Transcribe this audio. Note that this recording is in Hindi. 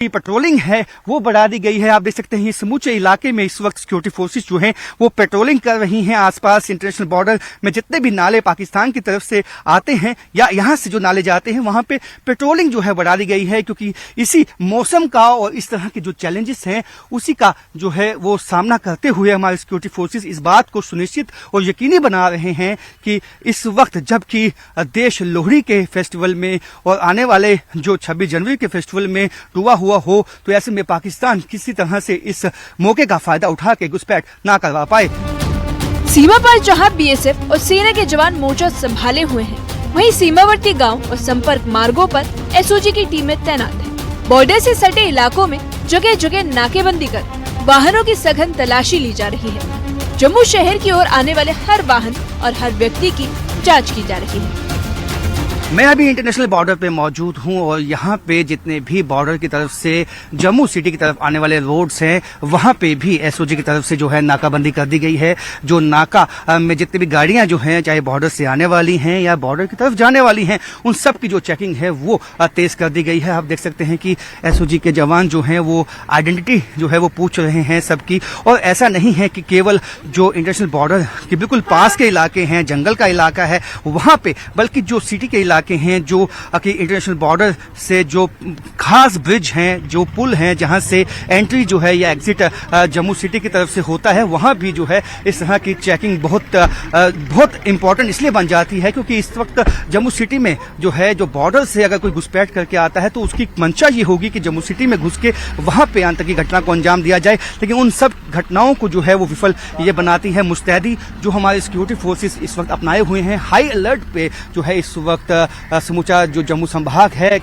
पेट्रोलिंग है वो बढ़ा दी गई है। आप देख सकते हैं समूचे इलाके में इस वक्त सिक्योरिटी फोर्सेस जो हैं वो पेट्रोलिंग कर रही हैं। आसपास इंटरनेशनल बॉर्डर में जितने भी नाले पाकिस्तान की तरफ से आते हैं या यहाँ से जो नाले जाते हैं वहां पे पेट्रोलिंग जो है बढ़ा दी गई है, क्योंकि इसी मौसम का और इस तरह के जो चैलेंजेस हैं उसी का जो है वो सामना करते हुए हमारे सिक्योरिटी फोर्सेस इस बात को सुनिश्चित और यकीनी बना रहे हैं कि इस वक्त जबकि देश लोहड़ी के फेस्टिवल में और आने वाले जो 26 जनवरी के फेस्टिवल में डूबा हुआ हो, तो ऐसे में पाकिस्तान किसी तरह से इस मौके का फायदा उठा के घुसपैठ ना करवा पाए। सीमा पर जहां बीएसएफ और सेना के जवान मोर्चा संभाले हुए हैं, वहीं सीमावर्ती गांव और संपर्क मार्गों पर एसओजी की टीमें तैनात हैं। बॉर्डर से सटे इलाकों में जगह जगह नाकेबंदी कर वाहनों की सघन तलाशी ली जा रही है। जम्मू शहर की ओर आने वाले हर वाहन और हर व्यक्ति की जाँच की जा रही है। मैं अभी इंटरनेशनल बॉर्डर पे मौजूद हूं और यहाँ पे जितने भी बॉर्डर की तरफ से जम्मू सिटी की तरफ आने वाले रोड्स हैं वहां पे भी एसओजी की तरफ से जो है नाकाबंदी कर दी गई है। जो नाका में जितनी भी गाड़ियां जो हैं चाहे बॉर्डर से आने वाली हैं या बॉर्डर की तरफ जाने वाली हैं, उन सब की जो चेकिंग है वो तेज कर दी गई है। आप देख सकते हैं कि एसओजी के जवान जो हैं वो आइडेंटिटी जो है वो पूछ रहे हैं सबकी। और ऐसा नहीं है कि केवल जो इंटरनेशनल बॉर्डर के बिल्कुल पास के इलाके हैं, जंगल का इलाका है वहां पे, बल्कि जो सिटी के इलाके हैं, जो इंटरनेशनल बॉर्डर से जो खास ब्रिज हैं, जो पुल हैं जहां से एंट्री जो है या एग्जिट जम्मू सिटी की तरफ से होता है, वहां भी जो है इस तरह की चेकिंग बहुत इंपॉर्टेंट इसलिए बन जाती है क्योंकि इस वक्त जम्मू सिटी में जो है जो बॉर्डर से अगर कोई घुसपैठ करके आता है तो उसकी मंशा ये होगी कि जम्मू सिटी में घुस के वहां पे आतंकी घटना को अंजाम दिया जाए। लेकिन उन सब घटनाओं को जो है वो विफल ये बनाती है मुस्तैदी जो हमारे सिक्योरिटी फोर्सेस इस वक्त अपनाए हुए हैं। हाई अलर्ट पे जो है इस वक्त समूचा जो जम्मू संभाग है।